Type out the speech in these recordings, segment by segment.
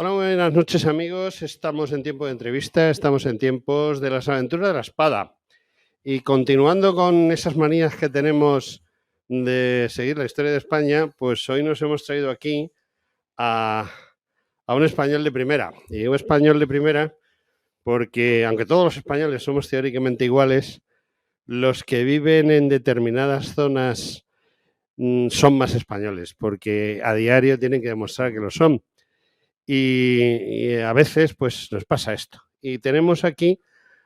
Hola, buenas noches amigos. Estamos en tiempo de entrevista, estamos en tiempos de las aventuras de la espada. Y continuando con esas manías que tenemos de seguir la historia de España, pues hoy nos hemos traído aquí a, a un español de primera. Y digo español de primera porque, aunque todos los españoles somos teóricamente iguales, los que viven en determinadas zonas son más españoles, porque a diario tienen que demostrar que lo son. Y a veces pues nos pasa esto. Y tenemos aquí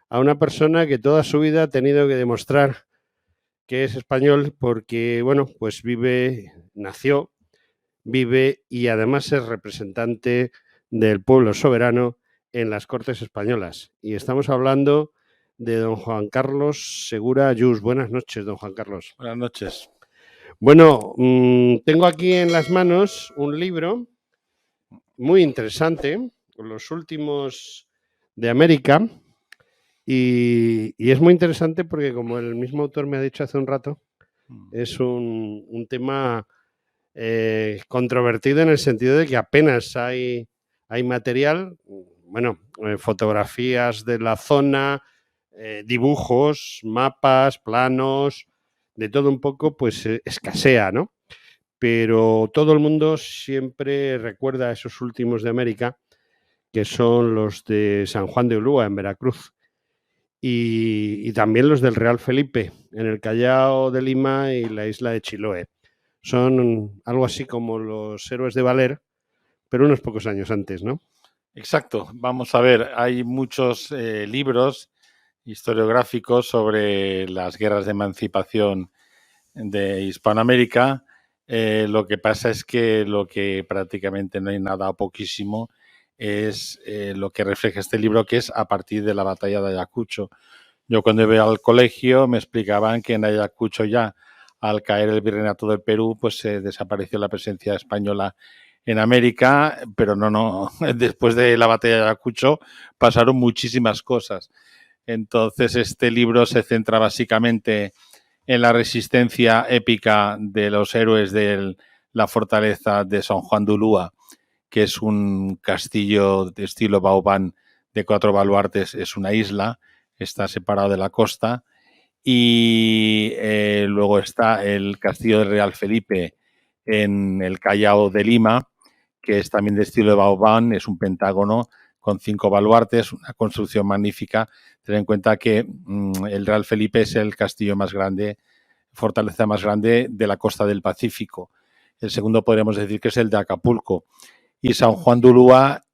a una persona que toda su vida ha tenido que demostrar que es español porque, bueno, pues nació, vive y además es representante del pueblo soberano en las Cortes Españolas. Y estamos hablando de don Juan Carlos Segura Ayús. Buenas noches, don Juan Carlos. Buenas noches. Bueno, tengo aquí en las manos un libro muy interesante, los últimos de América, y es muy interesante porque, como el mismo autor me ha dicho hace un rato, es un tema controvertido en el sentido de que apenas hay material, bueno, fotografías de la zona, dibujos, mapas, planos, de todo un poco, pues escasea, ¿no? Pero todo el mundo siempre recuerda a esos últimos de América, que son los de San Juan de Ulúa, en Veracruz, y también los del Real Felipe, en el Callao de Lima y la isla de Chiloé. Son algo así como los héroes de Valer, pero unos pocos años antes, ¿no? Exacto. Vamos a ver, hay muchos libros historiográficos sobre las guerras de emancipación de Hispanoamérica. Lo que pasa es que lo que prácticamente no hay nada o poquísimo es lo que refleja este libro, que es a partir de la batalla de Ayacucho. Yo cuando iba al colegio me explicaban que en Ayacucho ya, al caer el virreinato del Perú, pues desapareció la presencia española en América, pero no, después de la batalla de Ayacucho pasaron muchísimas cosas. Entonces este libro se centra básicamente en la resistencia épica de los héroes de la fortaleza de San Juan de Ulúa, que es un castillo de estilo Vauban de 4 baluartes, es una isla, está separado de la costa, y luego está el castillo del Real Felipe en el Callao de Lima, que es también de estilo de Vauban, es un pentágono con 5 baluartes, una construcción magnífica. Ten en cuenta que el Real Felipe es el castillo más grande, fortaleza más grande de la costa del Pacífico. El segundo podríamos decir que es el de Acapulco. Y San Juan de Ulúa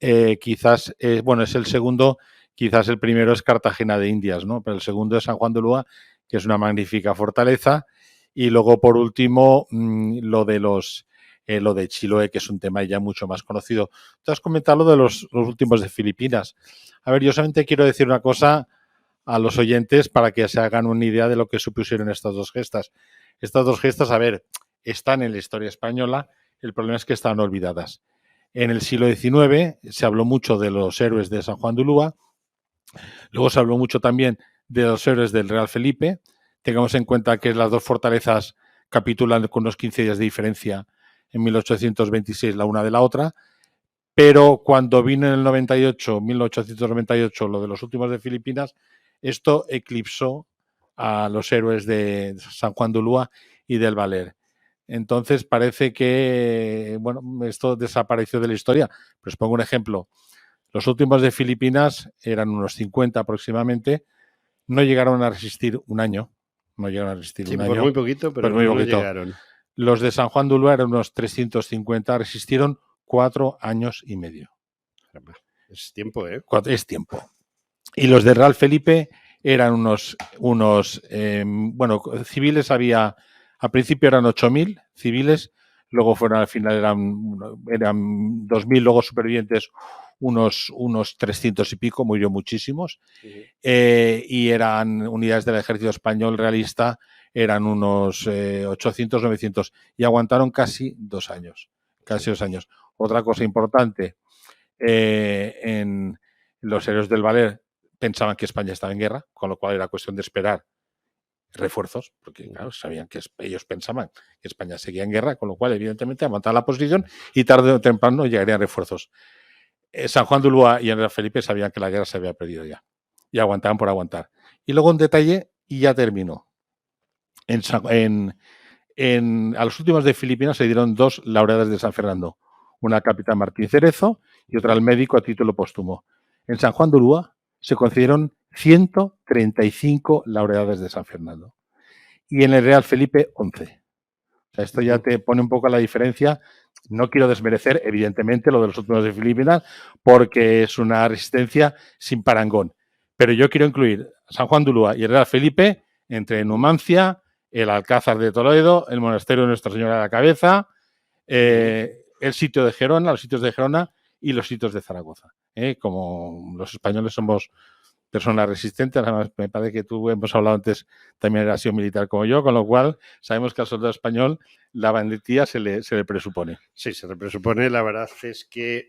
quizás, bueno, es el segundo, quizás el primero es Cartagena de Indias, ¿no? Pero el segundo es San Juan de Ulúa, que es una magnífica fortaleza. Y luego, por último, lo de Chiloé, que es un tema ya mucho más conocido. Tú has comentado lo de los últimos de Filipinas. A ver, yo solamente quiero decir una cosa a los oyentes para que se hagan una idea de lo que supusieron estas dos gestas. Estas dos gestas, a ver, están en la historia española, el problema es que están olvidadas. En el siglo XIX se habló mucho de los héroes de San Juan de Ulúa, luego se habló mucho también de los héroes del Real Felipe. Tengamos en cuenta que las dos fortalezas capitulan con unos 15 días de diferencia en 1826 la una de la otra, pero cuando vino en el 98, 1898, lo de los últimos de Filipinas, esto eclipsó a los héroes de San Juan de Ulúa y del Valer. Entonces parece que, bueno, esto desapareció de la historia. Pues pongo un ejemplo. Los últimos de Filipinas eran unos 50 aproximadamente. No llegaron a resistir un año. No llegaron a resistir Sí, un por año. muy poquito, pero Pues muy algunos poquito. llegaron. Los de San Juan de Ulúa eran unos 350. Resistieron 4 años y medio. Es tiempo, ¿eh? Es tiempo. Y los de Real Felipe eran unos bueno, civiles había, al principio eran 8.000 civiles, luego fueron al final eran 2.000, luego supervivientes unos 300 y pico, murió muchísimos, y eran unidades del ejército español realista, eran unos 800, 900, y aguantaron casi 2 años, casi 2 años. Otra cosa importante, en los héroes del Valer pensaban que España estaba en guerra, con lo cual era cuestión de esperar refuerzos, porque claro, sabían que ellos pensaban que España seguía en guerra, con lo cual evidentemente aguantaban la posición y tarde o temprano llegarían refuerzos. San Juan de Ulúa y el rey Felipe sabían que la guerra se había perdido ya y aguantaban por aguantar. Y luego un detalle y ya terminó. A los últimos de Filipinas se dieron 2 laureadas de San Fernando, una al capitán Martín Cerezo y otra al médico a título póstumo. En San Juan de Ulúa se concedieron 135 laureadas de San Fernando y en el Real Felipe 11. O sea, esto ya te pone un poco la diferencia. No quiero desmerecer, evidentemente, lo de los últimos de Filipinas, porque es una resistencia sin parangón. Pero yo quiero incluir San Juan de Ulúa y el Real Felipe entre Numancia, el Alcázar de Toledo, el Monasterio de Nuestra Señora de la Cabeza, el sitio de Gerona, los sitios de Gerona y los sitios de Zaragoza. Como los españoles somos personas resistentes, además me parece que tú, hemos hablado antes, también eras sido militar como yo, con lo cual sabemos que al soldado español la valentía se le presupone. Sí, se le presupone. La verdad es que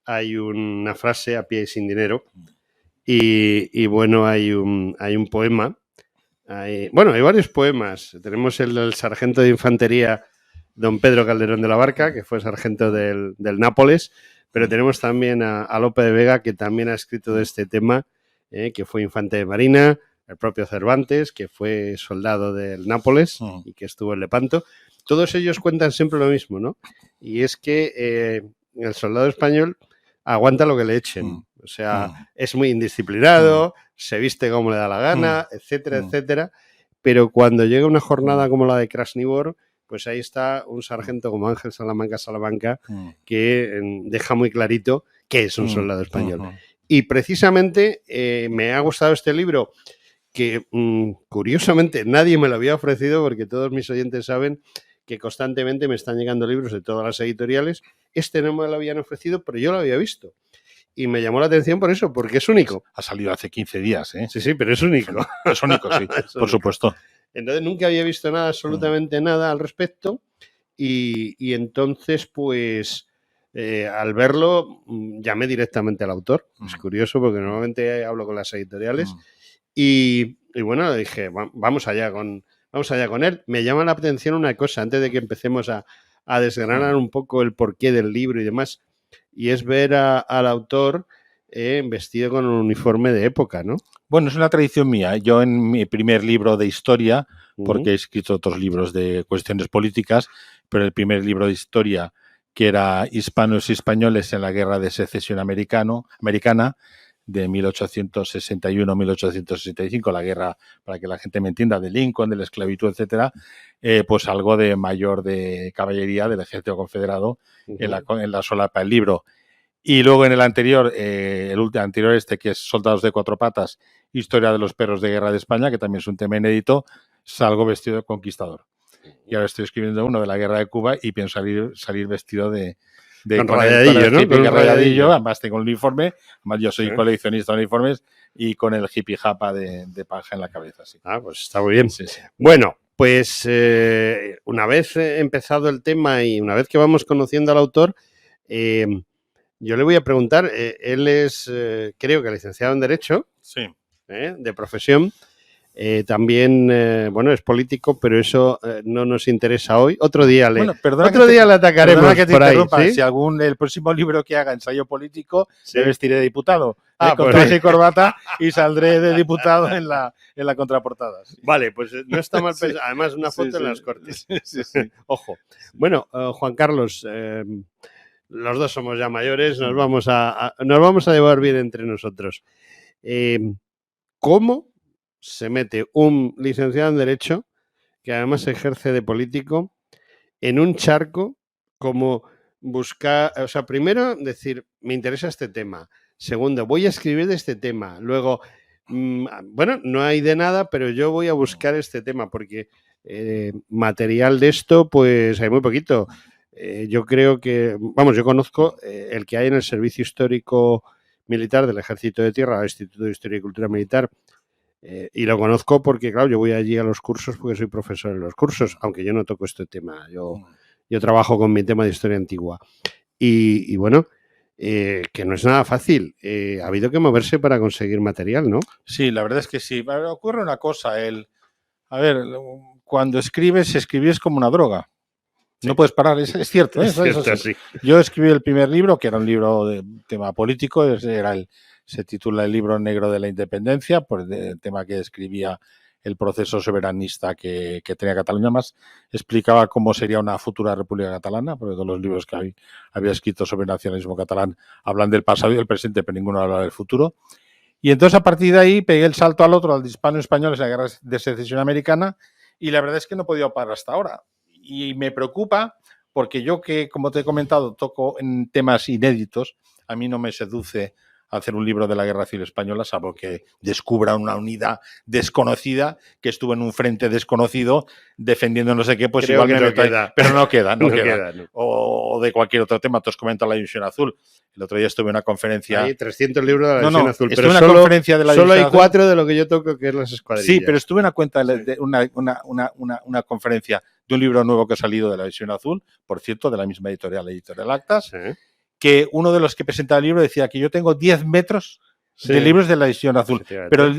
hay una frase, a pie y sin dinero, y bueno, hay un poema. Hay varios poemas. Tenemos el del sargento de infantería, don Pedro Calderón de la Barca, que fue sargento del Nápoles, pero tenemos también a Lope de Vega, que también ha escrito de este tema, que fue infante de marina, el propio Cervantes, que fue soldado del Nápoles y que estuvo en Lepanto. Todos ellos cuentan siempre lo mismo, ¿no? Y es que el soldado español aguanta lo que le echen. O sea, es muy indisciplinado, se viste como le da la gana, etcétera, etcétera. Pero cuando llega una jornada como la de Krasnivor, pues ahí está un sargento como Ángel Salamanca que deja muy clarito que es un soldado español. Y precisamente me ha gustado este libro que curiosamente nadie me lo había ofrecido, porque todos mis oyentes saben que constantemente me están llegando libros de todas las editoriales. Este no me lo habían ofrecido, pero yo lo había visto. Y me llamó la atención por eso, porque es único. Ha salido hace 15 días, ¿eh? Sí, pero es único. Es único, sí, es por supuesto. Entonces nunca había visto nada, absolutamente nada al respecto. Y entonces, pues, al verlo, llamé directamente al autor. Es curioso, porque normalmente hablo con las editoriales. Y bueno, dije, vamos allá con él. Me llama la atención una cosa, antes de que empecemos a desgranar un poco el porqué del libro y demás, y es ver al autor vestido con un uniforme de época, ¿no? Bueno, es una tradición mía. Yo en mi primer libro de historia, porque he escrito otros libros de cuestiones políticas, pero el primer libro de historia, que era Hispanos y Españoles en la Guerra de Secesión Americana, de 1861-1865, la guerra, para que la gente me entienda, de Lincoln, de la esclavitud, etcétera, pues algo de mayor de caballería del ejército confederado en la solapa del libro. Y luego en el anterior, anterior que es Soldados de Cuatro Patas, Historia de los Perros de Guerra de España, que también es un tema inédito, salgo vestido de conquistador. Y ahora estoy escribiendo uno de la Guerra de Cuba y pienso salir vestido de con rayadillo, ¿no? Con rayadillo, además tengo el uniforme, además yo soy coleccionista de uniformes y con el hippie japa de paja en la cabeza. Sí. Ah, pues está muy bien. Sí, sí. Bueno, pues una vez empezado el tema y una vez que vamos conociendo al autor, yo le voy a preguntar, él es, creo que licenciado en Derecho, sí. De profesión. También, bueno, es político, pero eso no nos interesa hoy. Otro día le atacaremos por ahí. ¿Sí? Si el próximo libro que haga, ensayo político, me vestiré de diputado. Con traje y corbata y saldré de diputado en la contraportada. Sí. Vale, pues no está mal pensado. Además, una foto en las Cortes. Sí. Ojo. Bueno, Juan Carlos, los dos somos ya mayores, nos vamos a llevar bien entre nosotros. ¿Cómo se mete un licenciado en Derecho, que además ejerce de político, en un charco como buscar, o sea, primero decir, me interesa este tema, segundo, voy a escribir de este tema, luego, bueno, no hay de nada, pero yo voy a buscar este tema, porque material de esto, pues hay muy poquito. Yo creo que, vamos, yo conozco el que hay en el Servicio Histórico Militar del Ejército de Tierra, el Instituto de Historia y Cultura Militar, y lo conozco porque, claro, yo voy allí a los cursos porque soy profesor en los cursos, aunque yo no toco este tema. Yo trabajo con mi tema de historia antigua. Y bueno, que no es nada fácil. Ha habido que moverse para conseguir material, ¿no? Sí, la verdad es que sí. Ocurre una cosa. A ver, cuando escribes como una droga. No puedes parar, es cierto. Es cierto, sí. Yo escribí el primer libro, que era un libro de tema político, se titula El libro negro de la independencia, por el tema que describía el proceso soberanista que tenía Cataluña, más explicaba cómo sería una futura república catalana, porque todos los libros que había escrito sobre el nacionalismo catalán hablan del pasado y del presente, pero ninguno habla del futuro. Y entonces a partir de ahí pegué el salto al otro, al de hispano-españoles, en la guerra de secesión americana, y la verdad es que no he podido parar hasta ahora. Y me preocupa porque yo que, como te he comentado, toco en temas inéditos, a mí no me seduce hacer un libro de la Guerra Civil Española, salvo que descubra una unidad desconocida que estuvo en un frente desconocido defendiendo no sé qué, pues creo igual que no queda. Pero no queda. No queda, no. O de cualquier otro tema. Tú has comentado la División Azul. El otro día estuve en una conferencia. Hay 300 libros de la División Azul, pero una conferencia de la solo hay Azul. 4 de lo que yo toco, que es las escuadrillas. Sí, pero estuve en una conferencia de un libro nuevo que ha salido de la División Azul, por cierto, de la misma editorial Actas, sí, que uno de los que presentaba el libro decía que yo tengo 10 metros de libros de la División Azul, pero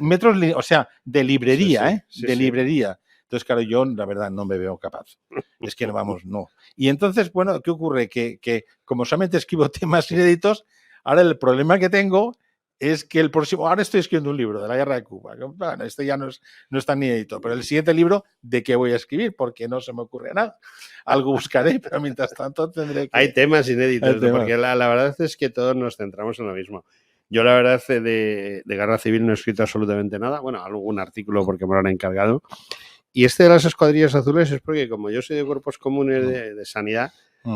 metros, o sea, de librería, librería. Entonces, claro, yo la verdad no me veo capaz. Es que no. Y entonces, bueno, ¿qué ocurre? Que como solamente escribo temas inéditos, ahora el problema que tengo es que ahora estoy escribiendo un libro de la guerra de Cuba. Bueno, este ya no es tan inédito, pero el siguiente libro, ¿de qué voy a escribir? Porque no se me ocurre nada. Algo buscaré, pero mientras tanto tendré que... Hay temas inéditos, porque la verdad es que todos nos centramos en lo mismo. Yo la verdad de guerra civil no he escrito absolutamente nada. Bueno, algún artículo porque me lo han encargado. Y este de las escuadrillas azules es porque como yo soy de cuerpos comunes de sanidad,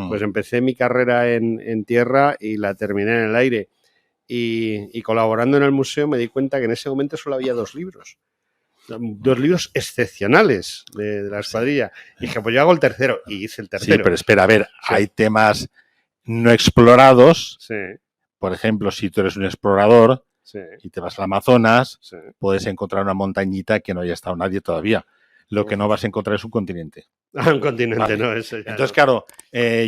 pues empecé mi carrera en tierra y la terminé en el aire. Y colaborando en el museo me di cuenta que en ese momento solo había 2 libros. 2 libros excepcionales de la escuadrilla. Y dije, pues yo hago el tercero. Y hice el tercero. Sí, pero espera, a ver, hay temas no explorados. Sí. Por ejemplo, si tú eres un explorador y te vas al Amazonas, puedes encontrar una montañita que no haya estado nadie todavía. Lo que no vas a encontrar es un continente. Un continente, vale. No, eso ya. Entonces, claro,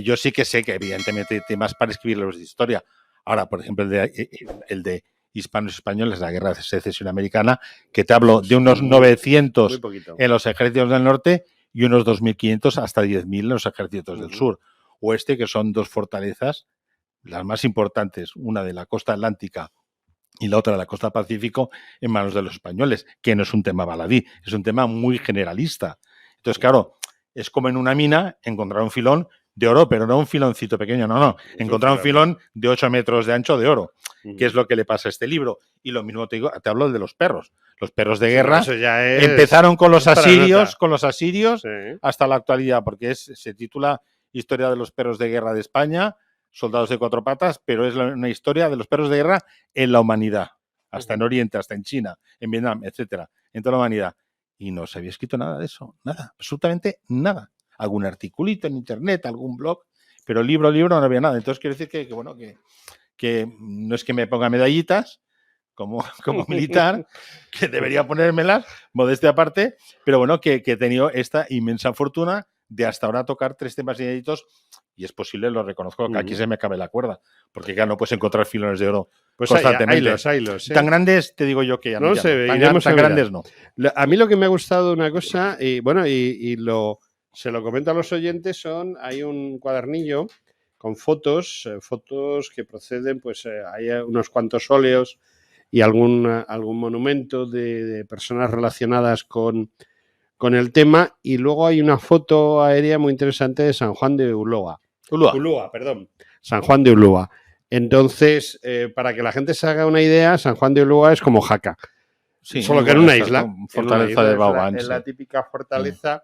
yo sí que sé que evidentemente hay temas para escribir libros de historia. Ahora, por ejemplo, el de hispanos españoles, la guerra de secesión americana, que te hablo de unos 900 en los ejércitos del norte y unos 2.500 hasta 10.000 en los ejércitos del sur. Oeste, que son 2 fortalezas, las más importantes, una de la costa atlántica y la otra de la costa pacífico, en manos de los españoles, que no es un tema baladí, es un tema muy generalista. Entonces, claro, es como en una mina encontrar un filón de oro, pero no un filoncito pequeño, no. Encontrar un filón de 8 metros de ancho de oro, que es lo que le pasa a este libro. Y lo mismo te hablo de los perros. Los perros de guerra empezaron con los asirios, hasta la actualidad, porque se titula Historia de los perros de guerra de España, soldados de 4 patas, pero es una historia de los perros de guerra en la humanidad, hasta en Oriente, hasta en China, en Vietnam, etcétera, en toda la humanidad. Y no se había escrito nada de eso, nada, absolutamente nada. Algún articulito en internet, algún blog, pero libro no había nada. Entonces quiero decir que no es que me ponga medallitas como militar, que debería ponérmelas, modestia aparte, pero bueno, que he tenido esta inmensa fortuna de hasta ahora tocar 3 temas inéditos, y es posible, lo reconozco, que aquí se me acabe la cuerda, porque ya no puedes encontrar filones de oro constantemente. Haylos. Tan grandes, te digo yo que ya no sé, tan grandes no. A mí lo que me ha gustado una cosa, y bueno, se lo comento a los oyentes, hay un cuadernillo con fotos que proceden, pues hay unos cuantos óleos y algún monumento de personas relacionadas con el tema, y luego hay una foto aérea muy interesante de San Juan de Ulúa. San Juan de Ulúa. Entonces, para que la gente se haga una idea, San Juan de Ulúa es como Jaca. Sí, solo que en una isla. Fortaleza de Baobán. Es la típica fortaleza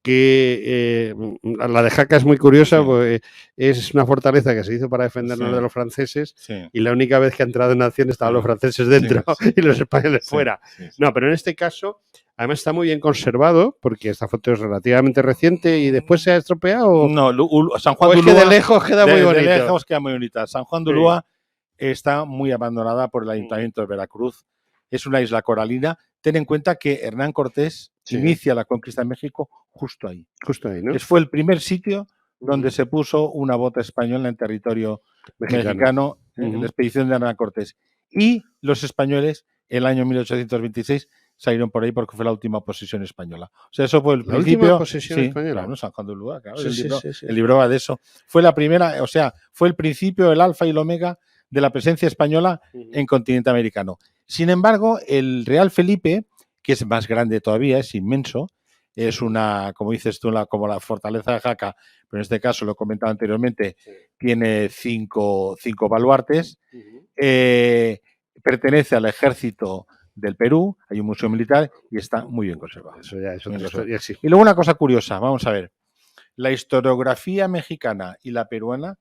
que la de Jaca es muy curiosa, porque es una fortaleza que se hizo para defendernos de los franceses, y la única vez que ha entrado en acción estaban los franceses dentro y los españoles fuera. No, pero en este caso... Además está muy bien conservado, porque esta foto es relativamente reciente y después se ha estropeado. No, San Juan de Ulúa, que de lejos queda muy bonito. De lejos queda muy bonita. San Juan de Ulúa está muy abandonada por el Ayuntamiento de Veracruz. Es una isla coralina. Ten en cuenta que Hernán Cortés inicia la conquista de México justo ahí. Justo ahí, ¿no? Fue el primer sitio donde se puso una bota española en territorio mexicano en la expedición de Hernán Cortés. Y los españoles, el año 1826, salieron por ahí porque fue la última posesión española. O sea, eso fue el ¿La principio. última posesión Sí, española? claro, San Juan de Ulúa, claro. Sí, sí, sí, sí. El libro va de eso. Fue la primera, o sea, fue el principio, el alfa y el omega de la presencia española en continente americano. Sin embargo, el Real Felipe, que es más grande todavía, es inmenso, es una, como dices tú, como la fortaleza de Jaca, pero en este caso, lo he comentado anteriormente, tiene cinco baluartes, pertenece al ejército del Perú, hay un museo militar y está muy bien conservado. Eso ya es otra historia, sí. Y luego una cosa curiosa, vamos a ver, la historiografía mexicana y la peruana,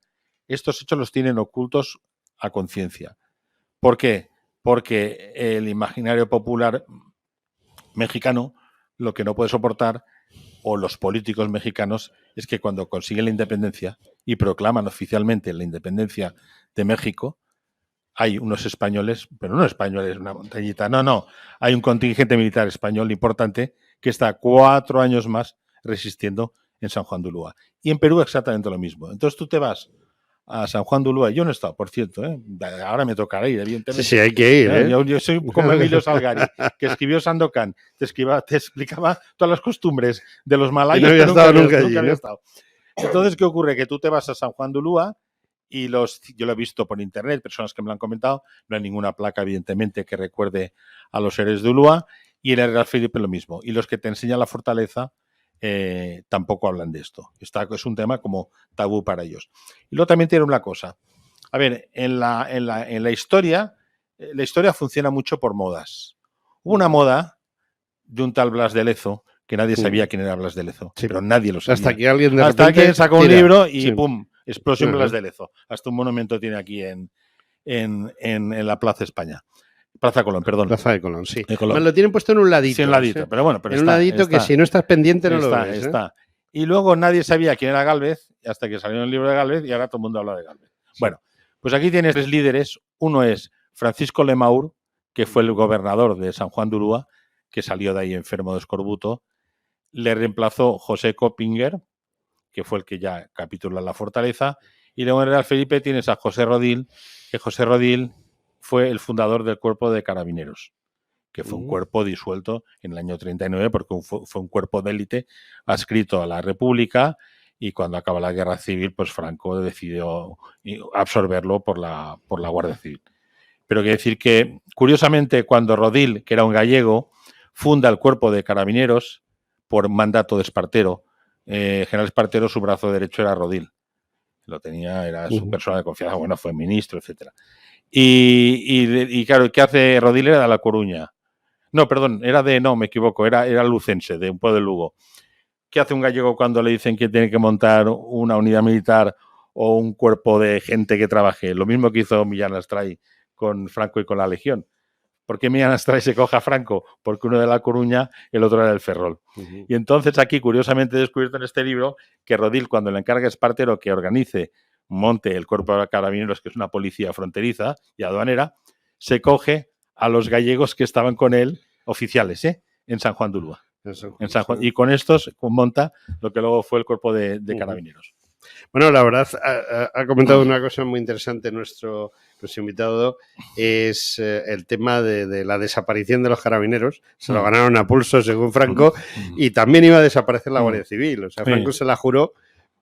estos hechos los tienen ocultos a conciencia. ¿Por qué? Porque el imaginario popular mexicano lo que no puede soportar, o los políticos mexicanos, es que cuando consiguen la independencia y proclaman oficialmente la independencia de México, hay unos españoles, pero no españoles, una montañita, no, hay un contingente militar español importante que está 4 años más resistiendo en San Juan de Ulúa. Y en Perú exactamente lo mismo. Entonces tú te vas a San Juan de Ulúa, yo no he estado, por cierto, ahora me tocará ir, evidentemente. Sí, hay que ir. Yo soy como Emilio Salgari, que escribió Sandokan, te explicaba todas las costumbres de los malayos, no había estado nunca allí, ¿no? estado. Entonces, ¿qué ocurre? Que tú te vas a San Juan de Ulúa y yo lo he visto por internet, personas que me lo han comentado, no hay ninguna placa, evidentemente, que recuerde a los héroes de Ulúa, y en el Real Felipe lo mismo. Y los que te enseñan la fortaleza tampoco hablan de esto. Es un tema como tabú para ellos. Y luego también tiene una cosa. A ver, en la historia funciona mucho por modas. Hubo una moda de un tal Blas de Lezo, que nadie sabía quién era Blas de Lezo, sí, pero nadie lo sabía. Hasta que alguien sacó un libro y ¡pum! Explosión Blas de Lezo. Hasta un monumento tiene aquí en la Plaza España. Plaza Colón, perdón. Plaza de Colón, sí. De Colón. Me lo tienen puesto en un ladito. Sí, en un ladito, pero bueno. Pero en un ladito que si no estás pendiente no lo ves. Está. Y luego nadie sabía quién era Gálvez, hasta que salió el libro de Gálvez y ahora todo el mundo habla de Gálvez. Sí. Bueno, pues aquí tienes 3 líderes. Uno es Francisco Lemaur, que fue el gobernador de San Juan de Ulúa, que salió de ahí enfermo de escorbuto. Le reemplazó José Coppinger, que fue el que ya capituló la fortaleza. Y luego en el Real Felipe tienes a José Rodil, que José Rodil fue el fundador del Cuerpo de Carabineros, que fue un cuerpo disuelto en el año 39 porque fue un cuerpo de élite adscrito a la República, y cuando acaba la Guerra Civil, pues Franco decidió absorberlo por la Guardia Civil. Pero quiero decir que, curiosamente, cuando Rodil, que era un gallego, funda el Cuerpo de Carabineros por mandato de Espartero, General Espartero, su brazo derecho era Rodil. Lo tenía, era su persona de confianza, bueno, fue ministro, etcétera. Y claro, ¿qué hace Rodil? Era de La Coruña. No, perdón, me equivoco, era lucense, de un pueblo de Lugo. ¿Qué hace un gallego cuando le dicen que tiene que montar una unidad militar o un cuerpo de gente que trabaje? Lo mismo que hizo Millán Astray con Franco y con la Legión. ¿Por qué Millán Astray se coja a Franco? Porque uno de La Coruña, el otro era del Ferrol. Y entonces aquí, curiosamente, he descubierto en este libro que Rodil, cuando le encarga a Espartero que monte el Cuerpo de Carabineros, que es una policía fronteriza y aduanera, se coge a los gallegos que estaban con él, oficiales, en San Juan de Ulúa. En San Juan, y con estos monta lo que luego fue el Cuerpo de Carabineros. Bueno, la verdad, ha comentado una cosa muy interesante nuestro invitado, es el tema de la desaparición de los carabineros. Se lo ganaron a pulso, según Franco, y también iba a desaparecer la Guardia Civil. O sea, Franco se la juró,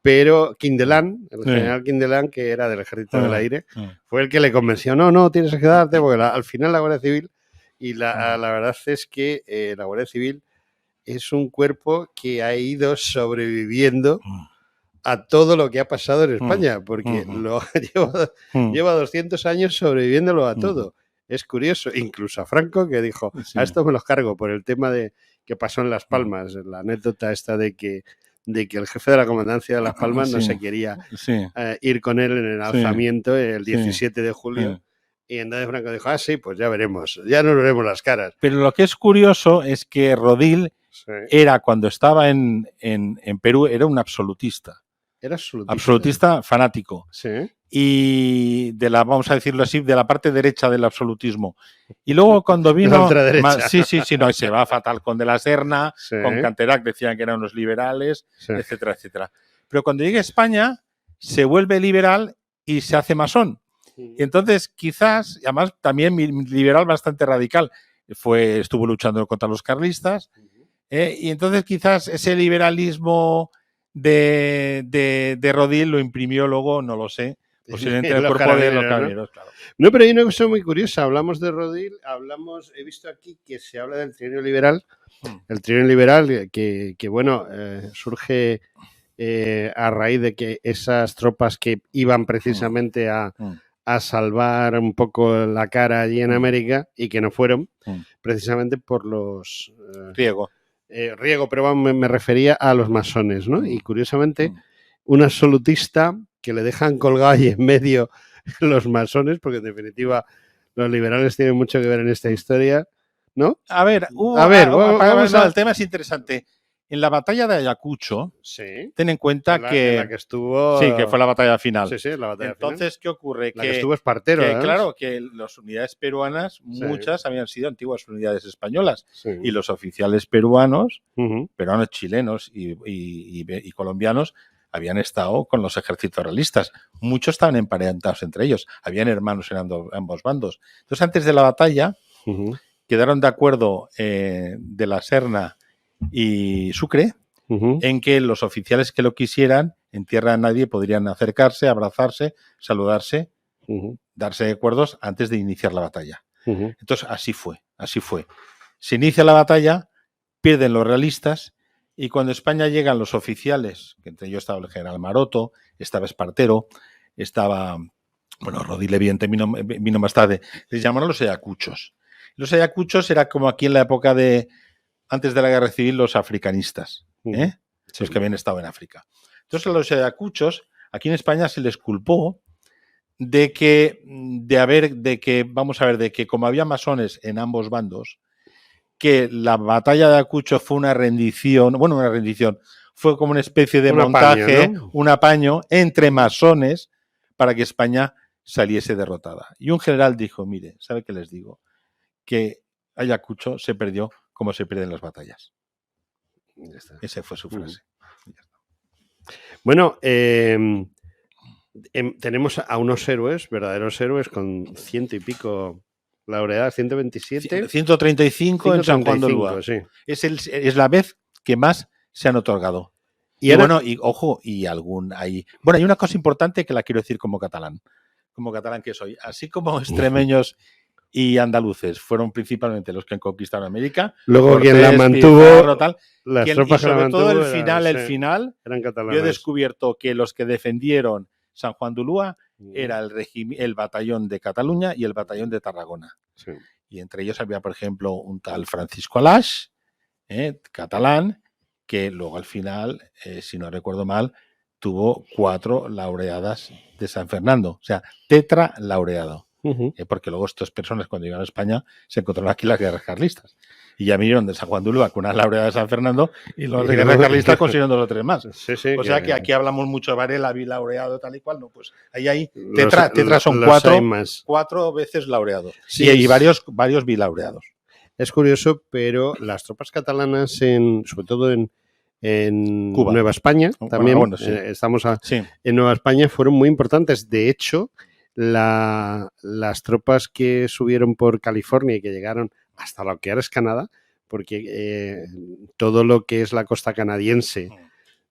pero Quindelán, el general Quindelán, que era del Ejército del Aire, fue el que le convenció, no, tienes que quedarte, porque al final la Guardia Civil, y la verdad es que la Guardia Civil es un cuerpo que ha ido sobreviviendo a todo lo que ha pasado en España, porque lleva 200 años sobreviviéndolo a todo. Es curioso, incluso a Franco, que dijo, a esto me los cargo por el tema de que pasó en Las Palmas, la anécdota esta de que el jefe de la comandancia de Las Palmas no se quería ir con él en el alzamiento el 17 de julio. Y entonces Franco dijo, sí, pues ya veremos, ya nos veremos las caras. Pero lo que es curioso es que Rodil era, cuando estaba en Perú, era un absolutista. Era absolutista fanático. Sí. Y vamos a decirlo así, de la parte derecha del absolutismo. Y luego cuando vino... Sí, se va fatal con De la Serna, con Canterac, decían que eran unos liberales, etcétera, etcétera. Pero cuando llega a España, se vuelve liberal y se hace masón. Y entonces, quizás, además, también liberal bastante radical. estuvo luchando contra los carlistas, y entonces quizás ese liberalismo de Rodil lo imprimió luego, no lo sé, posiblemente el cuerpo de los carabineros, claro. No, pero hay una cosa muy curiosa. Hablamos de Rodil, he visto aquí que se habla del trienio liberal. El trienio liberal que bueno, surge a raíz de que esas tropas que iban precisamente a salvar un poco la cara allí en América y que no fueron, precisamente por los... Riego, pero me refería a los masones, ¿no? Y curiosamente, un absolutista que le dejan colgado ahí en medio los masones, porque en definitiva los liberales tienen mucho que ver en esta historia, ¿no? A ver, vamos el tema es interesante. En la batalla de Ayacucho, ten en cuenta que... la que estuvo... Sí, que fue la batalla final. Sí, la batalla Entonces, final. ¿qué ocurre? Que estuvo Espartero, claro, que las unidades peruanas, muchas habían sido antiguas unidades españolas. Y los oficiales peruanos, peruanos, chilenos y colombianos, habían estado con los ejércitos realistas. Muchos estaban emparentados entre ellos. Habían hermanos en ambos bandos. Entonces, antes de la batalla, quedaron de acuerdo de la Serna y Sucre en que los oficiales que lo quisieran en tierra de nadie podrían acercarse, abrazarse, saludarse, darse acuerdos antes de iniciar la batalla. Entonces así fue. Se inicia la batalla, pierden los realistas y cuando España llegan los oficiales, que entre ellos estaba el general Maroto, estaba Espartero, estaba, bueno, Rodil evidentemente vino más tarde, les llamaron los ayacuchos. Los ayacuchos era como aquí en la época de antes de la guerra civil los africanistas, los que habían estado en África. Entonces a los ayacuchos aquí en España se les culpó de que como había masones en ambos bandos, que la batalla de Ayacucho fue una rendición, fue como una especie de montaje, ¿no? Un apaño entre masones para que España saliese derrotada. Y un general dijo, mire, ¿sabe qué les digo? Que Ayacucho se perdió como se pierden las batallas. Esa fue su frase. Bueno, tenemos a unos héroes, verdaderos héroes, con 100 y pico laureadas, 127. 135 en San Juan de Ulúa. Sí. Es la vez que más se han otorgado. Y hay una cosa importante que la quiero decir como catalán que soy. Así como extremeños y andaluces fueron principalmente los que conquistaron América. Luego Cortés, quien la mantuvo, Pizarro, las tropas y sobre todo el final, eran catalanes. Yo he descubierto que los que defendieron San Juan de Ulúa era el batallón de Cataluña y el batallón de Tarragona. Sí. Y entre ellos había, por ejemplo, un tal Francisco Alaix, catalán, que luego al final, si no recuerdo mal, tuvo 4 laureadas de San Fernando. O sea, tetralaureado. Porque luego estas personas cuando llegaron a España se encontraron aquí las guerras carlistas y ya vinieron de San Juan de Ulúa con una laureada de San Fernando y los guerras carlistas consiguieron 2 o 3 más. O sea que aquí hablamos mucho de Varela, bilaureado, tal y cual. No, pues ahí tetra son 4 veces laureados. Sí, y varios bilaureados. Es curioso, pero las tropas catalanas, sobre todo en Cuba. Nueva España, también estamos en Nueva España, fueron muy importantes. De hecho, las tropas que subieron por California y que llegaron hasta lo que ahora es Canadá, porque todo lo que es la costa canadiense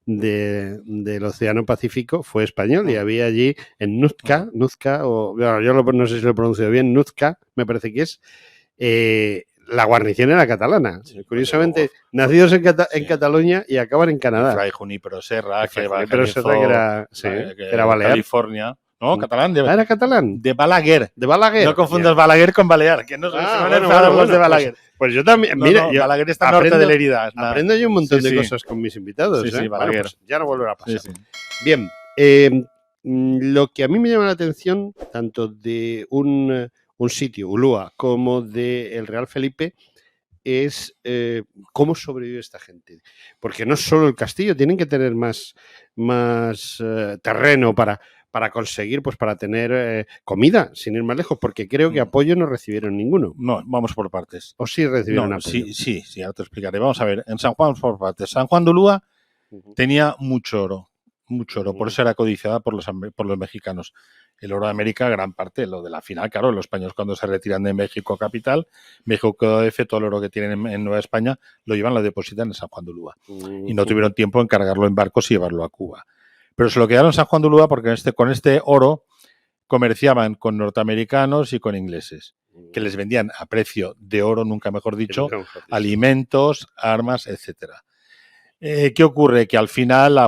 del Océano Pacífico fue español y había allí en Nootka, o yo no sé si lo pronuncio bien, Nootka, me parece que es, la guarnición era catalana. Curiosamente, nacidos en Cataluña y acaban en Canadá. Fray Junípero Serra, que era balear. California. No, catalán. ¿Era catalán? De Balaguer. De Balaguer. No confundas Balaguer con Balear, que no son los de Balaguer. Pues yo también, mira, Balaguer está al norte de Lérida. Aprendo yo un montón de cosas con mis invitados. Sí, Balaguer. Pues ya no volverá a pasar. Bien, lo que a mí me llama la atención, tanto de un sitio, Ulúa, como de el Real Felipe, es cómo sobrevive esta gente. Porque no solo el castillo, tienen que tener más terreno para conseguir, pues para tener comida, sin ir más lejos, porque creo que apoyo no recibieron ninguno. No, vamos por partes. ¿O sí recibieron apoyo? Sí, ahora te explicaré. Vamos a ver, en San Juan por partes. San Juan de Ulúa tenía mucho oro, por eso era codiciada por los mexicanos. el oro de América, gran parte, lo de la final, claro, los españoles cuando se retiran de México capital, México DF, todo el oro que tienen en Nueva España, lo llevan, lo depositan en San Juan de Ulúa. Y no tuvieron tiempo en cargarlo en barcos y llevarlo a Cuba. Pero se lo quedaron en San Juan de Ulúa porque con este oro comerciaban con norteamericanos y con ingleses, que les vendían a precio de oro, nunca mejor dicho, alimentos, armas, etcétera. ¿Qué ocurre? Que al final la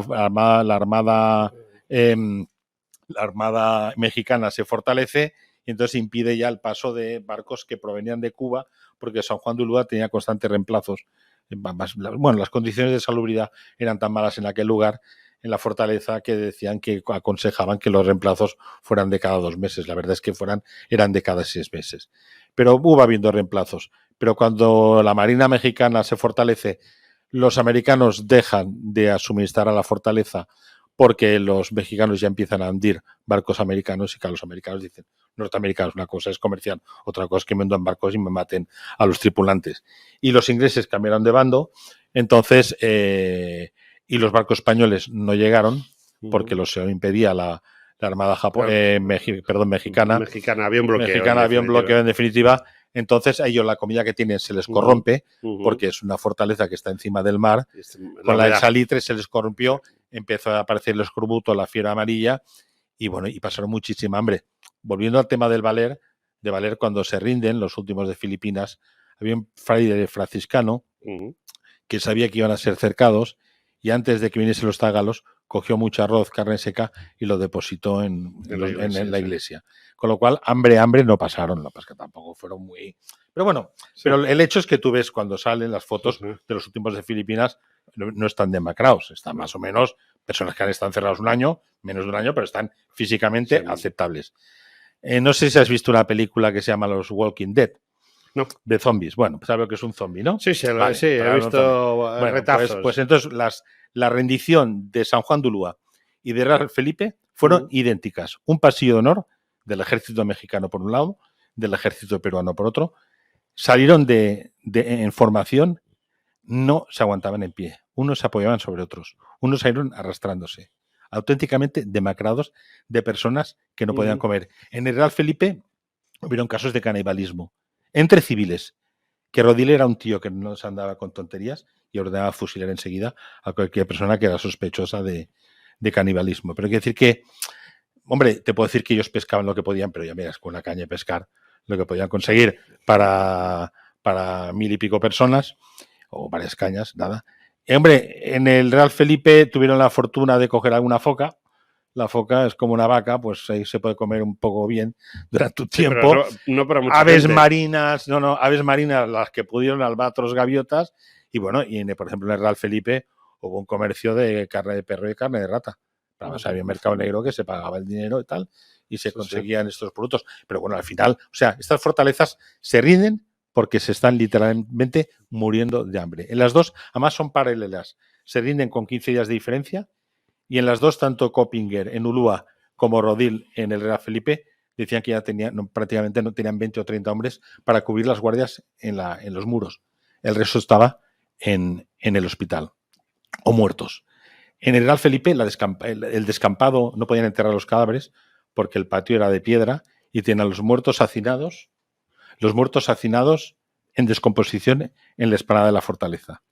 Armada mexicana se fortalece y entonces impide ya el paso de barcos que provenían de Cuba, porque San Juan de Ulúa tenía constantes reemplazos. Bueno, las condiciones de salubridad eran tan malas en aquel lugar, en la fortaleza, que decían que aconsejaban que los reemplazos fueran de cada 2 meses. La verdad es que eran de cada 6 meses. Pero hubo habiendo reemplazos. Pero cuando la Marina mexicana se fortalece, los americanos dejan de suministrar a la fortaleza porque los mexicanos ya empiezan a hundir barcos americanos y que los americanos dicen, norteamericanos, una cosa es comercial, otra cosa es que me hundan barcos y me maten a los tripulantes. Y los ingleses cambiaron de bando, entonces, y los barcos españoles no llegaron porque los impedía la Armada mexicana. Había un bloqueo en definitiva. Entonces a ellos la comida que tienen se les corrompe porque es una fortaleza que está encima del mar. Con la salitre se les corrompió, empezó a aparecer el escorbuto, la fiebre amarilla y bueno, y pasaron muchísima hambre. Volviendo al tema de Valer, cuando se rinden los últimos de Filipinas, había un fraile franciscano que sabía que iban a ser cercados y antes de que viniesen los tagalos cogió mucho arroz, carne seca y lo depositó en la iglesia. Con lo cual, hambre no pasaron. Lo que pasa es que tampoco fueron muy... Pero bueno, pero el hecho es que tú ves cuando salen las fotos de los últimos de Filipinas, no están demacrados, están más o menos personas que han estado encerrados un año, menos de un año, pero están físicamente aceptables. No sé si has visto una película que se llama Los Walking Dead. No. De zombies. Bueno, pues sabes que es un zombie, ¿no? Sí, he visto retazos. Pues entonces la rendición de San Juan de Ulúa y de Real Felipe fueron idénticas. Un pasillo de honor del ejército mexicano por un lado, del ejército peruano por otro. Salieron en formación, no se aguantaban en pie. Unos se apoyaban sobre otros. Unos salieron arrastrándose. Auténticamente demacrados de personas que no podían comer. En el Real Felipe hubieron casos de canibalismo entre civiles, que Rodil era un tío que no se andaba con tonterías y ordenaba fusilar enseguida a cualquier persona que era sospechosa de canibalismo. Pero hay que decir que, hombre, te puedo decir que ellos pescaban lo que podían, pero ya miras, con una caña de pescar, lo que podían conseguir para 1000 y pico personas, o varias cañas, nada. Y, hombre, en el Real Felipe tuvieron la fortuna de coger alguna foca. La foca es como una vaca, pues ahí se puede comer un poco bien durante un tiempo. Pero no para mucha aves gente. marinas, aves marinas, las que pudieron, albatros, gaviotas, y bueno, por ejemplo en el Real Felipe hubo un comercio de carne de perro y carne de rata. Además, había un mercado negro que se pagaba el dinero y tal, y se conseguían estos productos. Pero bueno, al final, o sea, estas fortalezas se rinden porque se están literalmente muriendo de hambre. En las dos, además son paralelas, se rinden con 15 días de diferencia. Y en las dos, tanto Coppinger en Ulúa como Rodil en el Real Felipe, decían que ya prácticamente no tenían 20 o 30 hombres para cubrir las guardias en los muros. El resto estaba en el hospital o muertos. En el Real Felipe el descampado no podían enterrar los cadáveres porque el patio era de piedra y tenían los muertos hacinados en descomposición en la esplanada de la fortaleza.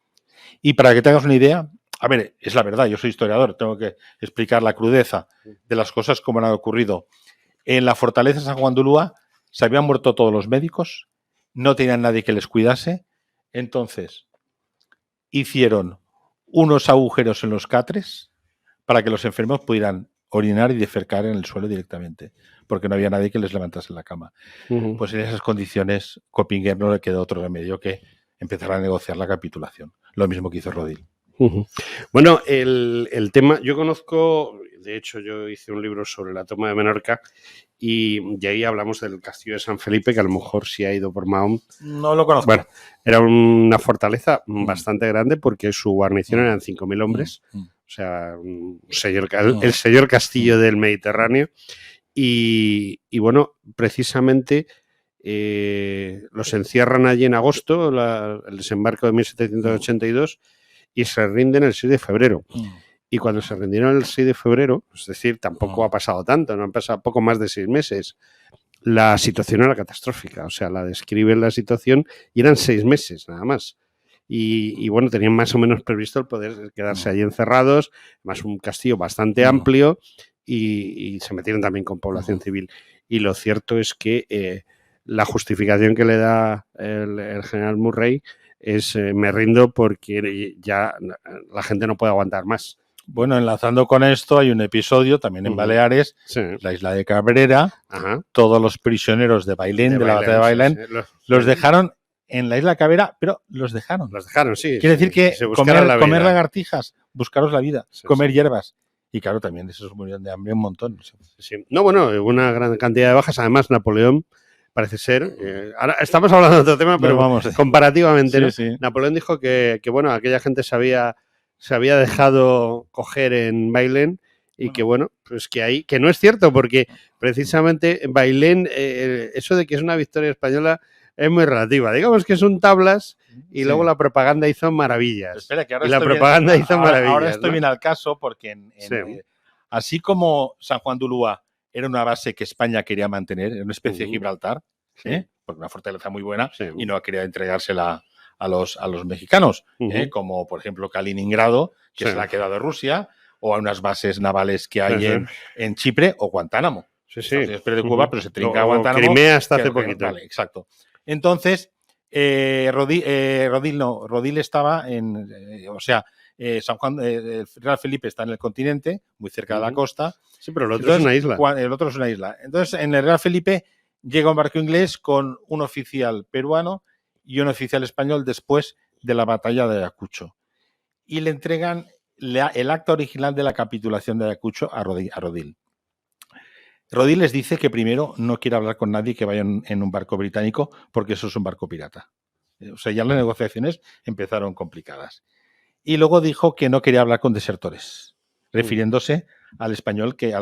Y para que te hagas una idea, a ver, es la verdad, yo soy historiador, tengo que explicar la crudeza de las cosas como han ocurrido. En la fortaleza de San Juan de Ulúa se habían muerto todos los médicos, no tenían nadie que les cuidase, entonces hicieron unos agujeros en los catres para que los enfermos pudieran orinar y defecar en el suelo directamente, porque no había nadie que les levantase la cama. Pues en esas condiciones Coppinger no le quedó otro remedio que empezar a negociar la capitulación, lo mismo que hizo Rodil. Bueno, el tema, yo conozco, de hecho yo hice un libro sobre la toma de Menorca y ahí hablamos del castillo de San Felipe, que a lo mejor sí ha ido por Mahón. No lo conozco. Bueno, era una fortaleza bastante grande porque su guarnición eran 5.000 hombres, o sea, el señor castillo del Mediterráneo y bueno, precisamente los encierran allí en agosto, el desembarco de 1782, y se rinden el 6 de febrero. Y cuando se rindieron el 6 de febrero, es decir, tampoco ha pasado tanto, no han pasado poco más de 6 meses, la situación era catastrófica. O sea, la describen la situación y eran 6 meses nada más. Y bueno, tenían más o menos previsto el poder quedarse allí encerrados, más un castillo bastante amplio y se metieron también con población civil. Y lo cierto es que la justificación que le da el general Murray es me rindo porque ya la gente no puede aguantar más. Bueno, enlazando con esto, hay un episodio también en Baleares, la isla de Cabrera. Todos los prisioneros de Bailén, de la batalla de Bailén, los dejaron en la isla de Cabrera, pero los dejaron. Los dejaron, sí. Quiere decir que comer lagartijas, buscaros la vida, comer hierbas. Y claro, también esos murieron de hambre un montón. Sí. No, bueno, una gran cantidad de bajas. Además, Napoleón parece ser, ahora estamos hablando de otro tema, pero vamos, comparativamente, ¿no? Sí. Napoleón dijo que bueno, aquella gente se había dejado coger en Bailén y que bueno, pues que no es cierto, porque precisamente en Bailén eso de que es una victoria española es muy relativa. Digamos que son tablas y luego la propaganda hizo maravillas. Espera, que ahora ahora estoy bien al caso porque así como San Juan de Ulúa era una base que España quería mantener, era una especie de Gibraltar, porque una fortaleza muy buena y no quería entregársela a los mexicanos, como por ejemplo Kaliningrado, que se la ha quedado de Rusia, o a unas bases navales que hay en Chipre o Guantánamo. De Cuba, pero se trinca Guantánamo. Crimea hasta hace poquito. Vale, exacto. Entonces, Rodil estaba San Juan, el Real Felipe está en el continente, muy cerca de la costa. Sí, pero el otro es una isla. El otro es una isla. Entonces, en el Real Felipe llega un barco inglés con un oficial peruano y un oficial español después de la batalla de Ayacucho. Y le entregan el acta original de la capitulación de Ayacucho a Rodil. Rodil les dice que primero no quiere hablar con nadie que vaya en un barco británico porque eso es un barco pirata. O sea, ya las negociaciones empezaron complicadas. Y luego dijo que no quería hablar con desertores, refiriéndose al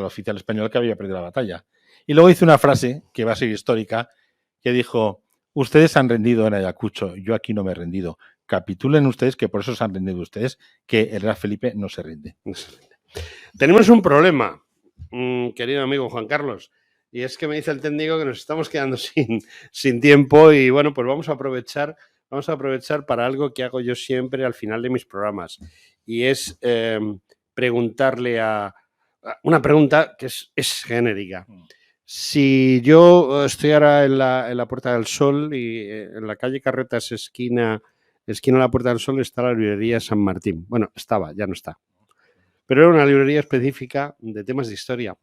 oficial español que había perdido la batalla. Y luego hizo una frase que va a ser histórica, que dijo: ustedes se han rendido en Ayacucho, yo aquí no me he rendido. Capitulen ustedes, que por eso se han rendido ustedes, que el Real Felipe no se rinde. Tenemos un problema, querido amigo Juan Carlos, y es que me dice el técnico que nos estamos quedando sin tiempo y bueno, pues vamos a aprovechar para algo que hago yo siempre al final de mis programas, y es preguntarle a una pregunta que es genérica. Si yo estoy ahora en la Puerta del Sol y en la calle Carretas, esquina a la Puerta del Sol, está la librería San Martín. Bueno, estaba, ya no está. Pero era una librería específica de temas de historia.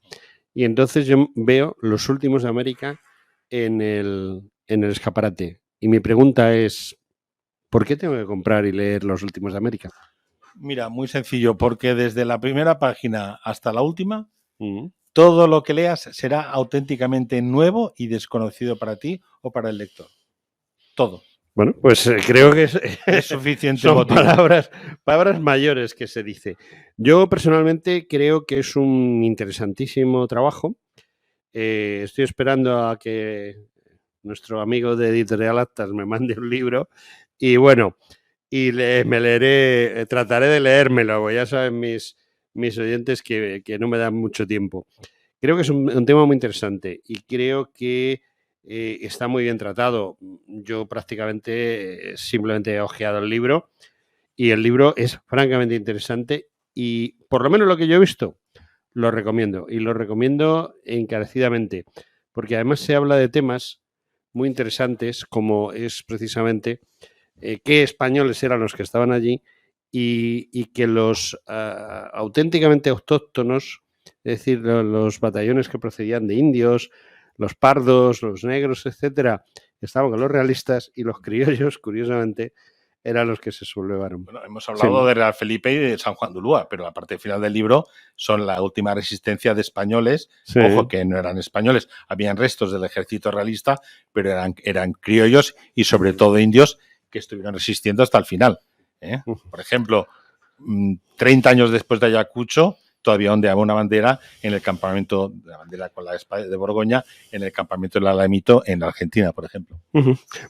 Y entonces yo veo Los Últimos de América en el escaparate. Y mi pregunta es, ¿por qué tengo que comprar y leer Los Últimos de América? Mira, muy sencillo, porque desde la primera página hasta la última, todo lo que leas será auténticamente nuevo y desconocido para ti o para el lector. Todo. Bueno, pues creo que es suficiente. Son palabras mayores que se dice. Yo personalmente creo que es un interesantísimo trabajo. Estoy esperando a que nuestro amigo de Editorial Actas me mande un libro y bueno, me leeré, trataré de leérmelo. Ya saben mis oyentes que no me dan mucho tiempo. Creo que es un tema muy interesante y creo que está muy bien tratado. Yo prácticamente simplemente he hojeado el libro y el libro es francamente interesante y por lo menos lo que yo he visto lo recomiendo y lo recomiendo encarecidamente porque además se habla de temas muy interesantes como es precisamente qué españoles eran los que estaban allí y que los auténticamente autóctonos, es decir, los batallones que procedían de indios, los pardos, los negros, etcétera, estaban con los realistas y los criollos, curiosamente, eran los que se sublevaron. Bueno, hemos hablado de Real Felipe y de San Juan de Ulúa, pero la parte final del libro son la última resistencia de españoles. Ojo, que no eran españoles, habían restos del ejército realista, pero eran criollos y sobre todo indios que estuvieron resistiendo hasta el final. Por ejemplo, 30 años después de Ayacucho, todavía ondeaba una bandera en el campamento, la bandera con la espada de Borgoña, en el campamento del Alamito en la Argentina, por ejemplo.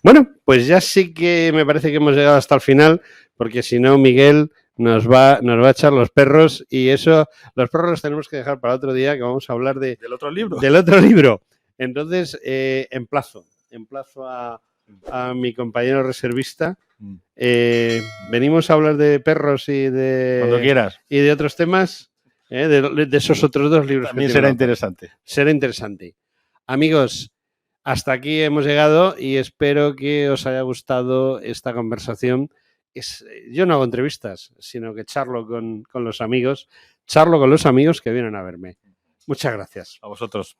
Bueno, pues ya sí que me parece que hemos llegado hasta el final, porque si no, Miguel nos va a echar los perros, y eso, los perros los tenemos que dejar para otro día, que vamos a hablar ¿Del otro libro? del otro libro. Entonces, emplazo a mi compañero reservista. Venimos a hablar de perros y Cuando quieras. y de otros temas, de esos otros dos libros. También será interesante. Será interesante. Amigos, hasta aquí hemos llegado y espero que os haya gustado esta conversación. Yo no hago entrevistas, sino que charlo con los amigos que vienen a verme. Muchas gracias. A vosotros.